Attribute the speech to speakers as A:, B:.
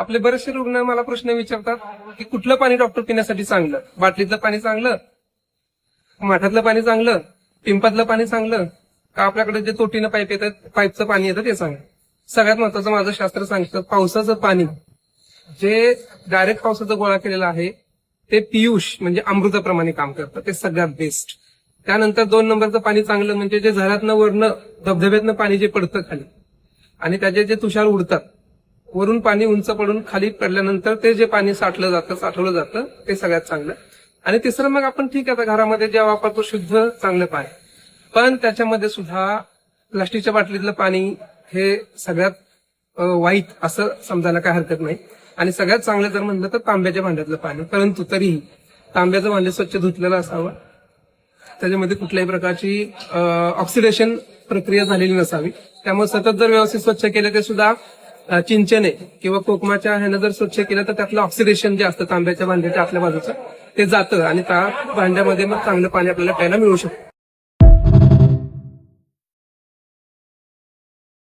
A: आपले बरेचसे रुग्ण मला प्रश्न विचारतात की कुठलं पाणी डॉक्टर पिण्यासाठी चांगलं, बाटलीतलं पाणी चांगलं, माठातलं पाणी चांगलं, पिंपातलं पाणी चांगलं, का आपल्याकडे जे तोटीनं पाईप येतात, पाईपचं पाणी येतं ते चांगलं. सगळ्यात महत्वाचं माझं शास्त्र सांगतं, पावसाचं पाणी जे डायरेक्ट पावसाचा गोळा केलेलं आहे ते पियुष म्हणजे अमृताप्रमाणे काम करतं, ते सगळ्यात बेस्ट. त्यानंतर 2 नंबरचं पाणी चांगलं म्हणजे जे झऱ्यातनं वरनं धबधब्यातनं पाणी जे पडतं खाली आणि त्याचे जे तुषार उडतात, वरून पाणी उंच पडून खाली पडल्यानंतर ते जे पाणी साठवलं जातं ते सगळ्यात चांगलं. आणि तिसरं मग आपण ठीक आहे, आता घरामध्ये जे वापरतो शुद्ध चांगलं पाणी, पण त्याच्यामध्ये सुद्धा प्लास्टिकच्या बाटलीतलं पाणी हे सगळ्यात वाईट असं समजायला काय हरकत नाही. आणि सगळ्यात चांगलं जर म्हणलं तर तांब्याच्या भांड्यातलं पाणी, परंतु तरीही तांब्याचं भांडे स्वच्छ धुतलेलं असावं, त्याच्यामध्ये कुठल्याही प्रकारची ऑक्सिडेशन प्रक्रिया झालेली नसावी. त्यामुळे सतत जर व्यवस्थित स्वच्छ केलं ते सुद्धा चिंचेने किंवा कोकमाच्या ह्यानं जर स्वच्छ केलं तर त्यातलं ऑक्सिडेशन जे असतं तांब्याच्या भांड्याच्या आतल्या बाजूचं ते जातं आणि त्या भांड्यामध्ये मग चांगलं पाणी आपल्याला प्यायला मिळू शकतं.